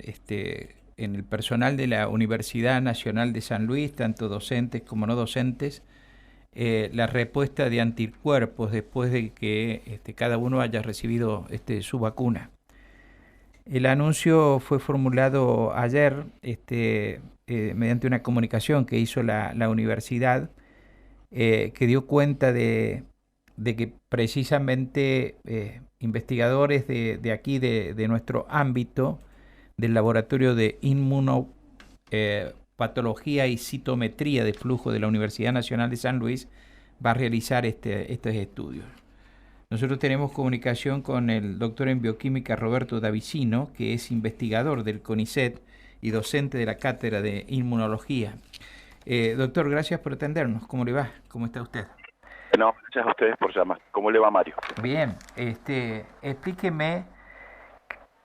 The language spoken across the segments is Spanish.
en el personal de la Universidad Nacional de San Luis, tanto docentes como no docentes, la respuesta de anticuerpos después de que cada uno haya recibido su vacuna. El anuncio fue formulado ayer mediante una comunicación que hizo la universidad, que dio cuenta de que precisamente investigadores de aquí, de nuestro ámbito, del laboratorio de inmunopatología y citometría de flujo de la Universidad Nacional de San Luis, va a realizar estos estudios. Nosotros tenemos comunicación con el doctor en bioquímica Roberto Davicino, que es investigador del CONICET y docente de la cátedra de inmunología. Doctor, gracias por atendernos. ¿Cómo le va? ¿Cómo está usted? No, gracias a ustedes por llamar. ¿Cómo le va, Mario? Bien, explíqueme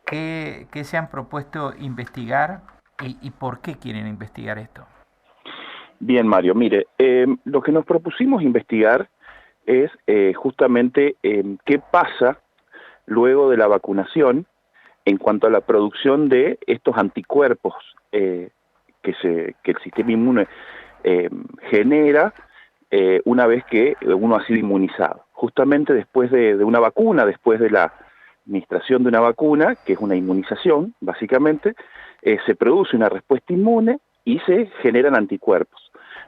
qué se han propuesto investigar y por qué quieren investigar esto. Bien, Mario, mire, lo que nos propusimos investigar es justamente qué pasa luego de la vacunación en cuanto a la producción de estos anticuerpos que el sistema inmune genera una vez que uno ha sido inmunizado. Justamente después de una vacuna, después de la administración de una vacuna, que es una inmunización, básicamente, se produce una respuesta inmune y se generan anticuerpos.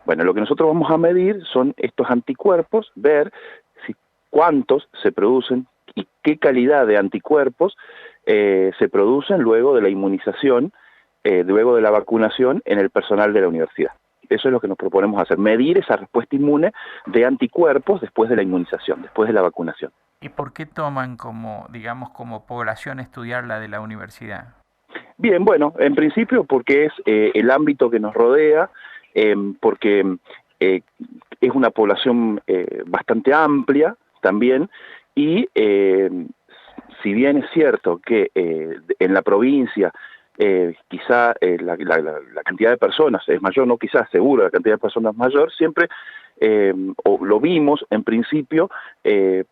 Bueno, lo que nosotros vamos a medir son estos anticuerpos, ver cuántos se producen y qué calidad de anticuerpos se producen luego de la inmunización, luego de la vacunación en el personal de la universidad. Eso es lo que nos proponemos hacer, medir esa respuesta inmune de anticuerpos después de la inmunización, después de la vacunación. ¿Y por qué toman como población estudiar la de la universidad? Bien, bueno, en principio porque es el ámbito que nos rodea, porque es una población bastante amplia también, y si bien es cierto que en la provincia quizá la cantidad de personas es mayor, no quizás, seguro la cantidad de personas es mayor, siempre lo vimos en principio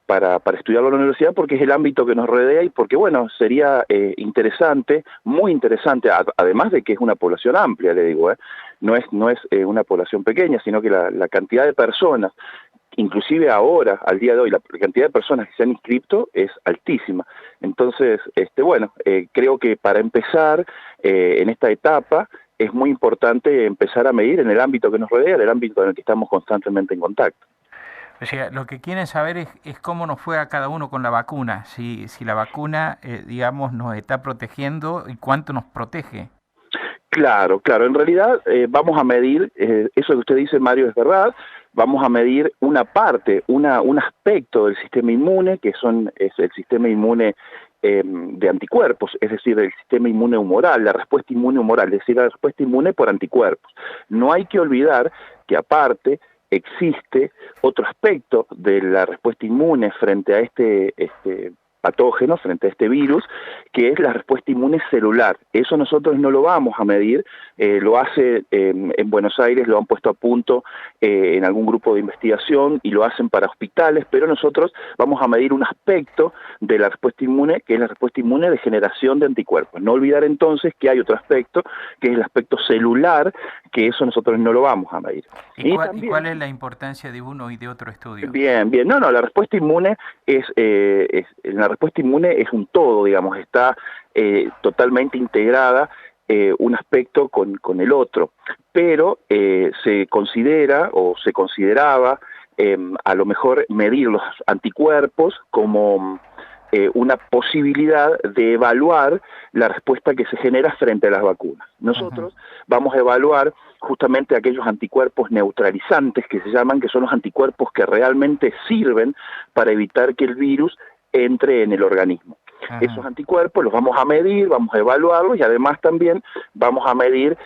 para estudiarlo en la universidad porque es el ámbito que nos rodea y porque, bueno, sería interesante, muy interesante, además de que es una población amplia, le digo, no es una población pequeña, sino que la cantidad de personas, inclusive ahora, al día de hoy, la cantidad de personas que se han inscrito es altísima. Entonces, bueno, creo que para empezar en esta etapa es muy importante empezar a medir en el ámbito que nos rodea, en el ámbito en el que estamos constantemente en contacto. O sea, lo que quieren saber es cómo nos fue a cada uno con la vacuna, si la vacuna, digamos, nos está protegiendo y cuánto nos protege. Claro, claro. En realidad vamos a medir, eso que usted dice, Mario, es verdad. Vamos a medir una parte, un aspecto del sistema inmune, que es el sistema inmune de anticuerpos, es decir, el sistema inmune humoral, la respuesta inmune humoral, es decir, la respuesta inmune por anticuerpos. No hay que olvidar que aparte existe otro aspecto de la respuesta inmune frente a este patógeno, frente a este virus, que es la respuesta inmune celular. Eso nosotros no lo vamos a medir, lo hace en Buenos Aires, lo han puesto a punto en algún grupo de investigación y lo hacen para hospitales, pero nosotros vamos a medir un aspecto de la respuesta inmune, que es la respuesta inmune de generación de anticuerpos. No olvidar entonces que hay otro aspecto, que es el aspecto celular, que eso nosotros no lo vamos a medir. ¿Y También, cuál es la importancia de uno y de otro estudio? bien, bien. No, la respuesta inmune la respuesta inmune es un todo, digamos, está totalmente integrada un aspecto con el otro, pero se considera o se consideraba a lo mejor medir los anticuerpos como una posibilidad de evaluar la respuesta que se genera frente a las vacunas. Nosotros vamos a evaluar justamente aquellos anticuerpos neutralizantes que se llaman, que son los anticuerpos que realmente sirven para evitar que el virus entre en el organismo. Esos anticuerpos los vamos a medir, vamos a evaluarlos y además también vamos a medir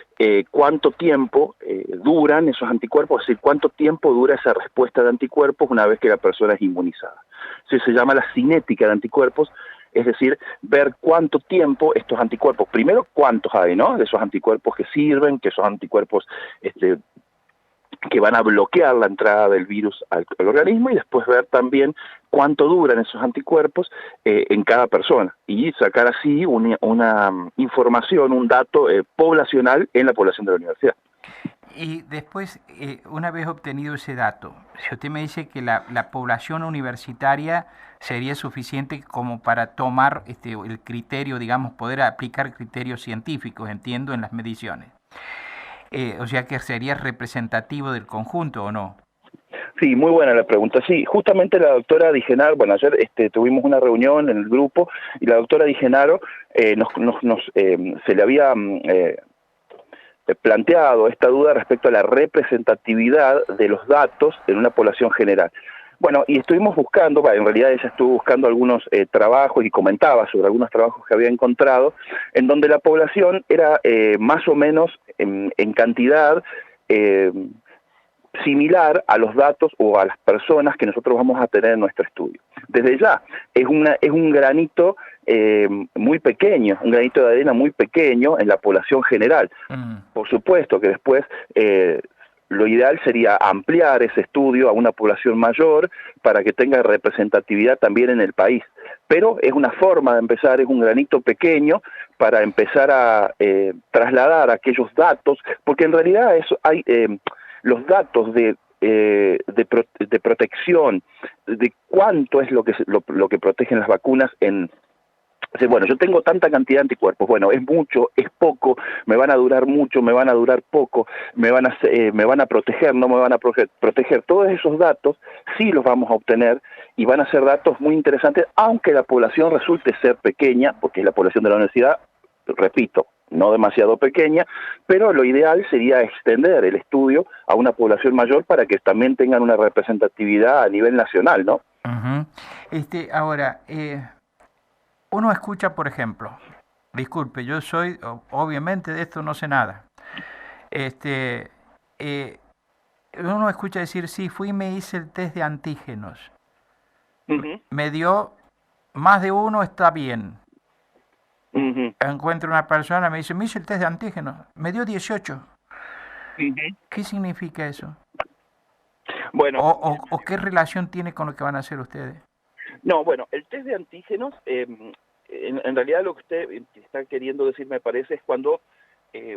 cuánto tiempo duran esos anticuerpos, es decir, cuánto tiempo dura esa respuesta de anticuerpos una vez que la persona es inmunizada. Eso se llama la cinética de anticuerpos, es decir, ver cuánto tiempo estos anticuerpos, primero cuántos hay, ¿no? De esos anticuerpos que sirven, que esos anticuerpos que van a bloquear la entrada del virus al organismo, y después ver también cuánto duran esos anticuerpos en cada persona, y sacar así una información, un dato poblacional en la población de la universidad. Y después, una vez obtenido ese dato, si usted me dice que la población universitaria sería suficiente como para tomar el criterio, digamos, poder aplicar criterios científicos, entiendo, en las mediciones. O sea que sería representativo del conjunto, ¿o no? Sí, muy buena la pregunta. Sí, justamente la doctora Di Genaro, bueno, ayer tuvimos una reunión en el grupo y la doctora Di Genaro se le había planteado esta duda respecto a la representatividad de los datos en una población general. Bueno, y estuvimos buscando, en realidad ella estuvo buscando algunos trabajos y comentaba sobre algunos trabajos que había encontrado, en donde la población era más o menos en cantidad similar a los datos o a las personas que nosotros vamos a tener en nuestro estudio. Desde ya, es un granito muy pequeño, un granito de arena muy pequeño en la población general. Por supuesto que después lo ideal sería ampliar ese estudio a una población mayor para que tenga representatividad también en el país. Pero es una forma de empezar, es un granito pequeño para empezar a trasladar aquellos datos, porque en realidad hay los datos de protección, de cuánto es lo que protegen las vacunas en... Bueno, yo tengo tanta cantidad de anticuerpos, bueno, es mucho, es poco, me van a durar mucho, me van a durar poco, me van a proteger, no me van a proteger. Todos esos datos sí los vamos a obtener y van a ser datos muy interesantes, aunque la población resulte ser pequeña, porque es la población de la universidad, repito, no demasiado pequeña, pero lo ideal sería extender el estudio a una población mayor para que también tengan una representatividad a nivel nacional, ¿no? Uh-huh. Ahora, uno escucha, por ejemplo, disculpe, yo soy, obviamente de esto no sé nada. Este, eh, Uno escucha decir, sí, fui y me hice el test de antígenos. Uh-huh. Me dio más de uno, está bien. Uh-huh. Encuentro una persona, me dice, me hice el test de antígenos, me dio 18. Uh-huh. ¿Qué significa eso? Bueno, ¿O qué relación tiene con lo que van a hacer ustedes? no, bueno, el test de antígenos, en realidad lo que usted está queriendo decir, me parece, es cuando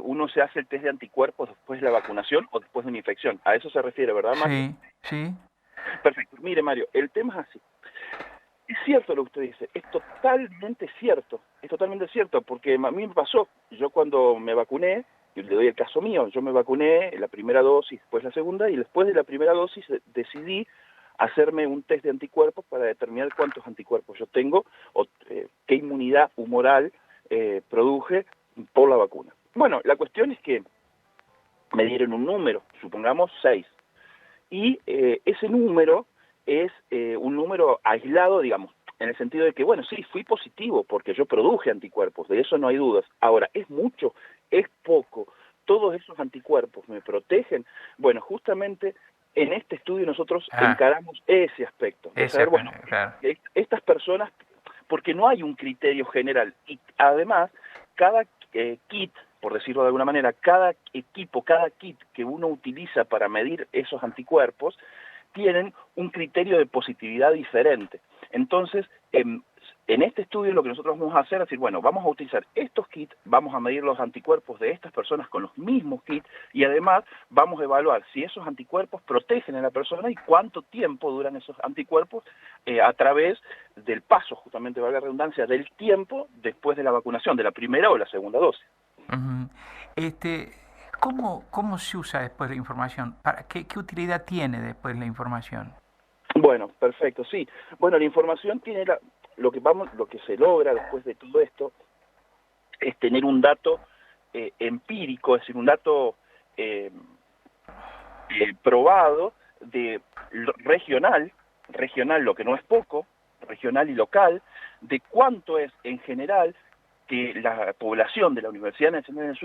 uno se hace el test de anticuerpos después de la vacunación o después de una infección. A eso se refiere, ¿verdad, Mario? Sí, sí. Perfecto. Mire, Mario, el tema es así. Es cierto lo que usted dice, es totalmente cierto, porque a mí me pasó, yo cuando me vacuné, y le doy el caso mío, yo me vacuné la primera dosis, después la segunda, y después de la primera dosis decidí hacerme un test de anticuerpos para determinar cuántos anticuerpos yo tengo o qué inmunidad humoral produje por la vacuna. Bueno, la cuestión es que me dieron un número, supongamos 6, y ese número es un número aislado, digamos, en el sentido de que, bueno, sí, fui positivo porque yo produje anticuerpos, de eso no hay dudas. Ahora, ¿es mucho? ¿Es poco? ¿Todos esos anticuerpos me protegen? Bueno, justamente en este estudio nosotros encaramos ese aspecto, de saber, bueno, claro. estas personas, porque no hay un criterio general, y además, cada kit, por decirlo de alguna manera, cada equipo, cada kit que uno utiliza para medir esos anticuerpos, tienen un criterio de positividad diferente. Entonces, en este estudio lo que nosotros vamos a hacer es decir, bueno, vamos a utilizar estos kits, vamos a medir los anticuerpos de estas personas con los mismos kits y además vamos a evaluar si esos anticuerpos protegen a la persona y cuánto tiempo duran esos anticuerpos a través del paso, justamente valga la redundancia, del tiempo después de la vacunación, de la primera o la segunda dosis. Uh-huh. ¿Cómo se usa después la información? ¿Qué utilidad tiene después la información? Bueno, perfecto, sí. Bueno, la información tiene lo que se logra después de todo esto es tener un dato empírico, es decir, un dato probado de regional, lo que no es poco, regional y local, de cuánto es en general que la población de la Universidad Nacional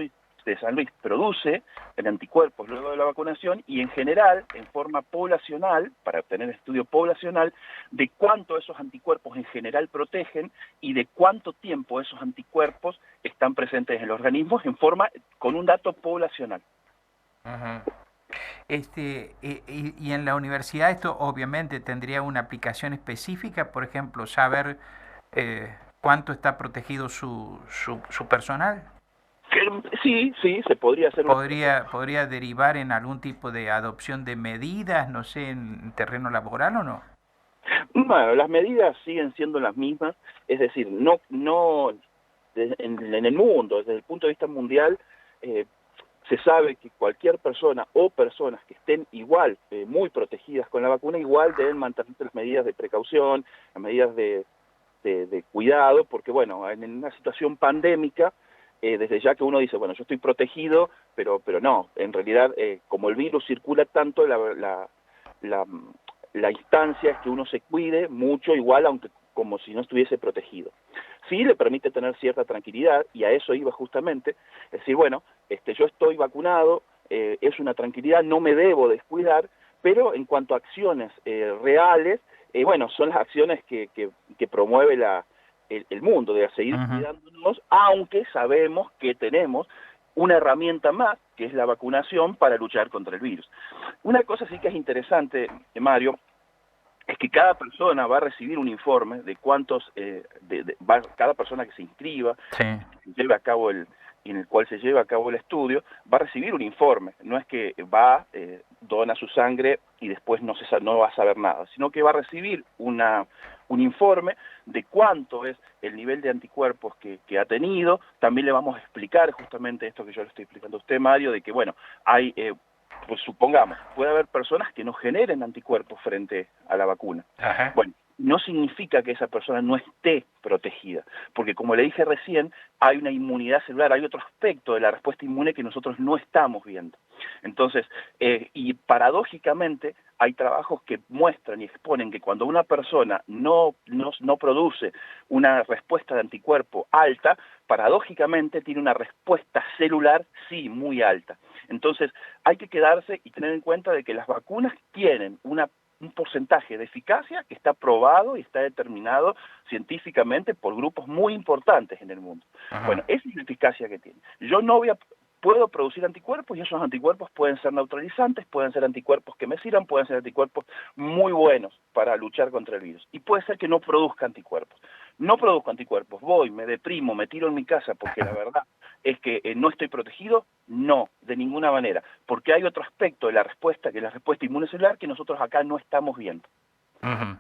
de San Luis produce en anticuerpos luego de la vacunación y en general, en forma poblacional, para obtener estudio poblacional, de cuánto esos anticuerpos en general protegen y de cuánto tiempo esos anticuerpos están presentes en el organismo en forma con un dato poblacional. Uh-huh. Y en la universidad esto obviamente tendría una aplicación específica, por ejemplo, saber cuánto está protegido su personal. Sí, sí, se podría hacer una... ¿Podría derivar en algún tipo de adopción de medidas, no sé, en terreno laboral o no? Bueno, las medidas siguen siendo las mismas, es decir, no en el mundo, desde el punto de vista mundial, eh, se sabe que cualquier persona o personas que estén igual, muy protegidas con la vacuna, igual deben mantener las medidas de precaución, las medidas de cuidado, porque bueno, en una situación pandémica, desde ya que uno dice, bueno, yo estoy protegido, pero no, en realidad, como el virus circula tanto, la, la instancia es que uno se cuide mucho, igual, aunque como si no estuviese protegido. Sí le permite tener cierta tranquilidad, y a eso iba justamente, es decir, bueno, yo estoy vacunado, es una tranquilidad, no me debo descuidar, pero en cuanto a acciones reales, bueno, son las acciones que promueve el mundo, de seguir Ujú. cuidándonos, aunque sabemos que tenemos una herramienta más, que es la vacunación, para luchar contra el virus. Una cosa sí que es interesante, Mario, es que cada persona va a recibir un informe de cuántos, cada persona que se inscriba Sí. y que se lleve a cabo en el cual se lleva a cabo el estudio, va a recibir un informe. No es que va, dona su sangre y después no va a saber nada, sino que va a recibir un informe de cuánto es el nivel de anticuerpos que ha tenido. También le vamos a explicar justamente esto que yo le estoy explicando a usted, Mario, de que, bueno, hay pues supongamos, puede haber personas que no generen anticuerpos frente a la vacuna. Ajá. Bueno, no significa que esa persona no esté protegida, porque como le dije recién, hay una inmunidad celular, hay otro aspecto de la respuesta inmune que nosotros no estamos viendo. Entonces, y paradójicamente, hay trabajos que muestran y exponen que cuando una persona no produce una respuesta de anticuerpo alta, paradójicamente tiene una respuesta celular, sí, muy alta. Entonces, hay que quedarse y tener en cuenta de que las vacunas tienen un porcentaje de eficacia que está probado y está determinado científicamente por grupos muy importantes en el mundo. Bueno, Ajá. esa es la eficacia que tiene. Yo no puedo producir anticuerpos, y esos anticuerpos pueden ser neutralizantes, pueden ser anticuerpos que me sirvan, pueden ser anticuerpos muy buenos para luchar contra el virus. Y puede ser que no produzca anticuerpos. No produzco anticuerpos, voy, me deprimo, me tiro en mi casa porque la verdad es que no estoy protegido, no, de ninguna manera, porque hay otro aspecto de la respuesta, que es la respuesta inmune celular, que nosotros acá no estamos viendo. Ujú.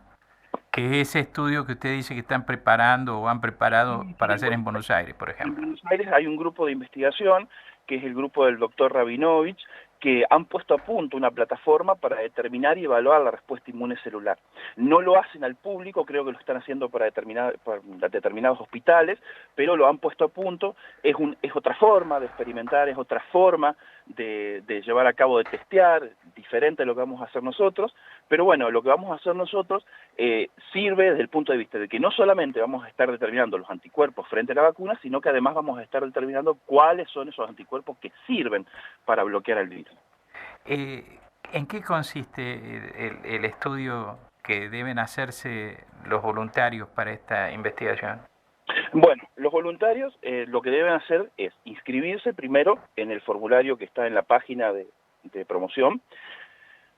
Que ese estudio que usted dice que están preparando o han preparado Sí, para sí, hacer en Buenos Aires, por en ejemplo. Buenos Aires hay un grupo de investigación, que es el grupo del doctor Rabinovich, que han puesto a punto una plataforma para determinar y evaluar la respuesta inmune celular. No lo hacen al público, creo que lo están haciendo para determinados hospitales, pero lo han puesto a punto. Es otra forma de experimentar, es otra forma de llevar a cabo, de testear, diferente a lo que vamos a hacer nosotros, pero bueno, lo que vamos a hacer nosotros sirve desde el punto de vista de que no solamente vamos a estar determinando los anticuerpos frente a la vacuna, sino que además vamos a estar determinando cuáles son esos anticuerpos que sirven para bloquear el virus. ¿En qué consiste el estudio que deben hacerse los voluntarios para esta investigación? Bueno, los voluntarios lo que deben hacer es inscribirse primero en el formulario que está en la página de promoción.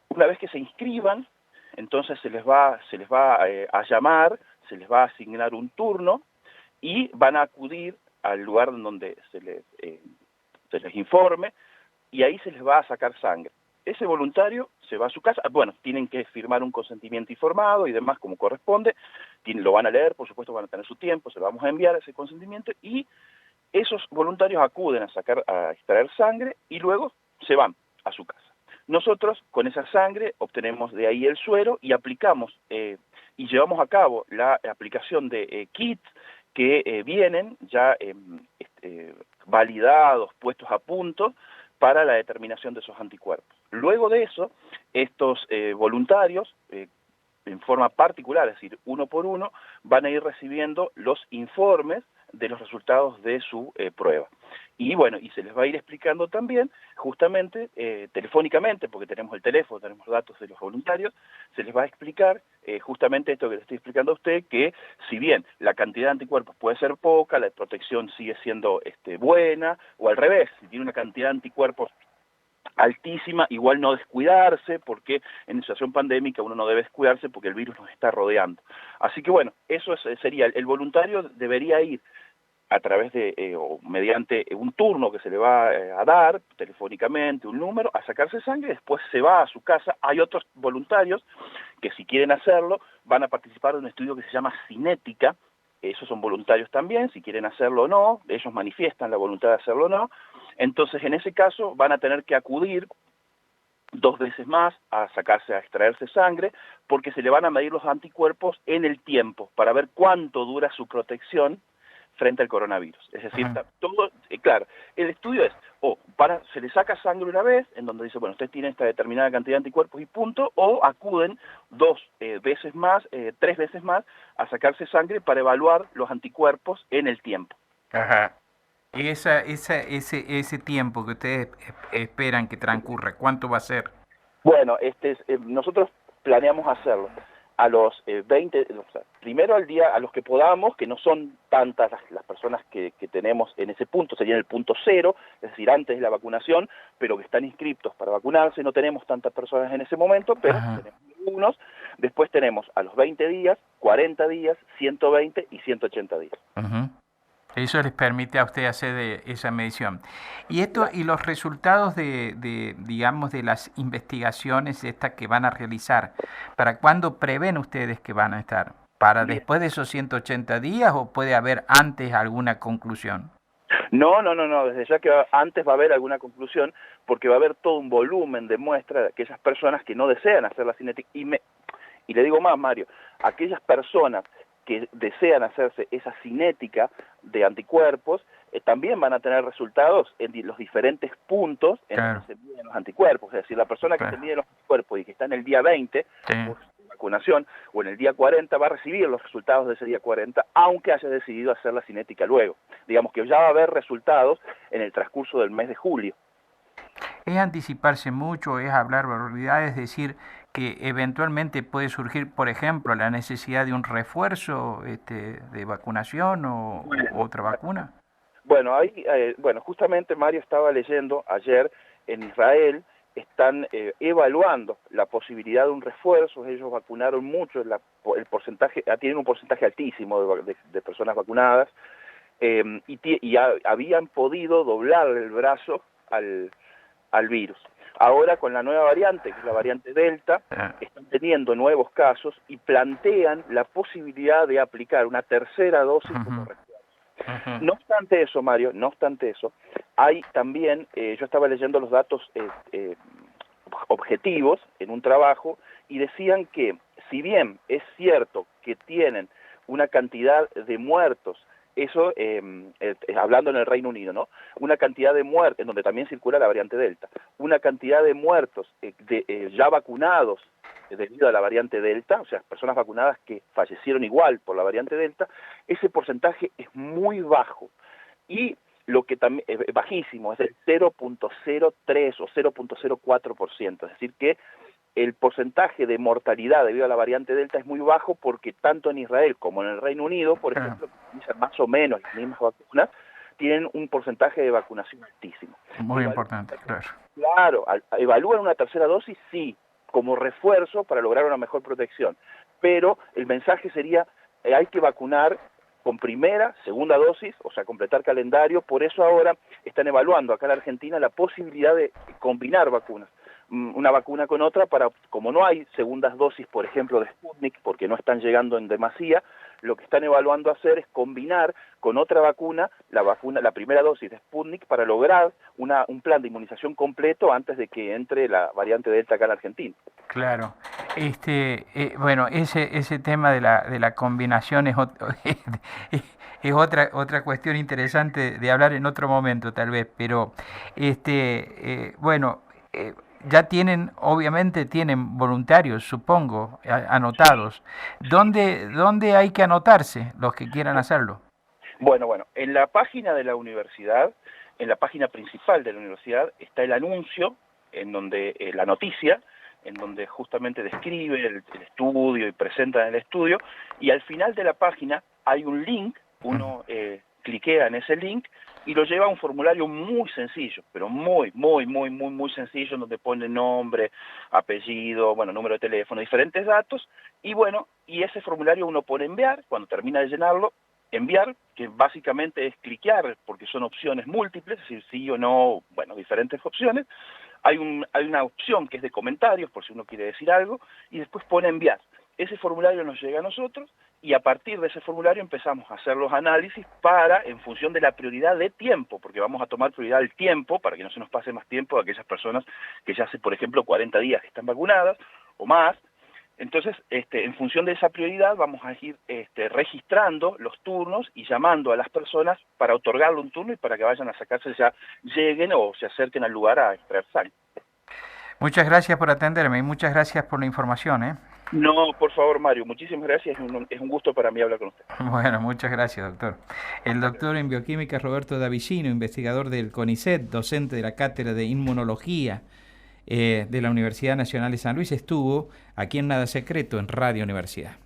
Una vez que se inscriban, entonces se les va a llamar, se les va a asignar un turno y van a acudir al lugar en donde se les informe, y ahí se les va a sacar sangre. Ese voluntario se va a su casa, bueno, tienen que firmar un consentimiento informado y demás como corresponde, lo van a leer, por supuesto van a tener su tiempo, se lo vamos a enviar ese consentimiento, y esos voluntarios acuden a extraer sangre y luego se van a su casa. Nosotros con esa sangre obtenemos de ahí el suero y aplicamos y llevamos a cabo la aplicación de kits que vienen ya validados, puestos a punto para la determinación de esos anticuerpos. Luego de eso, estos voluntarios, en forma particular, es decir, uno por uno, van a ir recibiendo los informes de los resultados de su prueba. Y bueno, y se les va a ir explicando también, justamente, telefónicamente, porque tenemos el teléfono, tenemos datos de los voluntarios, se les va a explicar justamente esto que le estoy explicando a usted, que si bien la cantidad de anticuerpos puede ser poca, la protección sigue siendo buena, o al revés, si tiene una cantidad de anticuerpos altísima, igual no descuidarse, porque en situación pandémica uno no debe descuidarse porque el virus nos está rodeando. Así que bueno, eso sería, el voluntario debería ir a través de, o mediante un turno que se le va a dar, telefónicamente, un número, a sacarse sangre, después se va a su casa. Hay otros voluntarios que si quieren hacerlo, van a participar de un estudio que se llama cinética. Esos son voluntarios también, si quieren hacerlo o no, ellos manifiestan la voluntad de hacerlo o no. Entonces, en ese caso, van a tener que acudir 2 veces más a sacarse, a extraerse sangre, porque se le van a medir los anticuerpos en el tiempo, para ver cuánto dura su protección frente al coronavirus. Es decir, todo, claro, el estudio es, se le saca sangre una vez, en donde dice, bueno, usted tiene esta determinada cantidad de anticuerpos y punto, o acuden 2 veces más, 3 veces más, a sacarse sangre para evaluar los anticuerpos en el tiempo. Ajá. Y ese tiempo que ustedes esperan que transcurra, ¿cuánto va a ser? Bueno, nosotros planeamos hacerlo a los 20, o sea, primero al día, a los que podamos, que no son tantas las personas que tenemos en ese punto, sería en el punto 0, es decir, antes de la vacunación, pero que están inscriptos para vacunarse. No tenemos tantas personas en ese momento, pero tenemos algunos. Después tenemos a los 20 días, 40 días, 120 y 180 días. Eso les permite a usted hacer esa medición. Y y los resultados digamos, de las investigaciones estas que van a realizar, ¿para cuándo prevén ustedes que van a estar? ¿Para después de esos 180 días o puede haber antes alguna conclusión? No, desde ya que antes va a haber alguna conclusión, porque va a haber todo un volumen de muestra de aquellas personas que no desean hacer la cinética. Y le digo más, Mario, aquellas personas que desean hacerse esa cinética de anticuerpos, también van a tener resultados en los diferentes puntos en los que se miden los anticuerpos. Es decir, la persona que se mide los anticuerpos y que está en el día 20 por su vacunación, o en el día 40, va a recibir los resultados de ese día 40, aunque haya decidido hacer la cinética luego. Digamos que ya va a haber resultados en el transcurso del mes de julio. Es anticiparse mucho, es hablar barbaridades, es decir, que eventualmente puede surgir, por ejemplo, la necesidad de un refuerzo de vacunación o otra vacuna. Bueno, justamente Mario estaba leyendo ayer en Israel, están evaluando la posibilidad de un refuerzo. Ellos vacunaron mucho, el porcentaje, tienen un porcentaje altísimo de personas vacunadas, habían podido doblar el brazo al virus. Ahora con la nueva variante, que es la variante Delta, están teniendo nuevos casos y plantean la posibilidad de aplicar una tercera dosis como refuerzo. No obstante eso, Mario, hay también, yo estaba leyendo los datos objetivos en un trabajo y decían que si bien es cierto que tienen una cantidad de muertos, eso hablando en el Reino Unido, ¿no? Una cantidad de muertos, en donde también circula la variante Delta, una cantidad de muertos ya vacunados debido a la variante Delta, o sea, personas vacunadas que fallecieron igual por la variante Delta, ese porcentaje es muy bajo. Y lo que también es bajísimo, es del 0.03 o 0.04%, es decir que el porcentaje de mortalidad debido a la variante Delta es muy bajo, porque tanto en Israel como en el Reino Unido, por ejemplo, que utilizan más o menos las mismas vacunas, tienen un porcentaje de vacunación altísimo. Muy importante, claro. Claro, ¿evalúan una tercera dosis? Sí, como refuerzo para lograr una mejor protección. Pero el mensaje sería, hay que vacunar con primera, segunda dosis, o sea, completar calendario. Por eso ahora están evaluando acá en la Argentina la posibilidad de combinar vacunas, una vacuna con otra, para, como no hay segundas dosis, por ejemplo, de Sputnik, porque no están llegando en demasía, lo que están evaluando hacer es combinar con otra vacuna, la primera dosis de Sputnik, para lograr un plan de inmunización completo antes de que entre la variante Delta acá en Argentina. Claro. Bueno, ese tema de la combinación es otra cuestión interesante de hablar en otro momento, tal vez, pero bueno, ya obviamente tienen voluntarios, supongo, anotados. ¿Dónde hay que anotarse los que quieran hacerlo? Bueno, en la página de la universidad, en la página principal de la universidad, está el anuncio, en donde la noticia, en donde justamente describe el estudio y presenta el estudio, y al final de la página hay un link, uno cliquea en ese link y lo lleva a un formulario muy sencillo, pero muy sencillo, donde pone nombre, apellido, bueno, número de teléfono, diferentes datos, y bueno, y ese formulario uno pone enviar, cuando termina de llenarlo, enviar, que básicamente es cliquear, porque son opciones múltiples, es decir, sí o no, bueno, diferentes opciones. Hay una opción que es de comentarios, por si uno quiere decir algo, y después pone enviar. Ese formulario nos llega a nosotros, y a partir de ese formulario empezamos a hacer los análisis en función de la prioridad de tiempo, porque vamos a tomar prioridad del tiempo, para que no se nos pase más tiempo a aquellas personas que ya hace, por ejemplo, 40 días que están vacunadas, o más. Entonces, en función de esa prioridad, vamos a ir registrando los turnos y llamando a las personas para otorgarle un turno y para que vayan a sacarse, ya lleguen o se acerquen al lugar a extraer sangre. Muchas gracias por atenderme y muchas gracias por la información, ¿eh? No, por favor, Mario, muchísimas gracias, es un gusto para mí hablar con usted. Bueno, muchas gracias, doctor. El doctor en bioquímica Roberto Davicino, investigador del CONICET, docente de la Cátedra de Inmunología de la Universidad Nacional de San Luis, estuvo aquí en Nada Secreto, en Radio Universidad.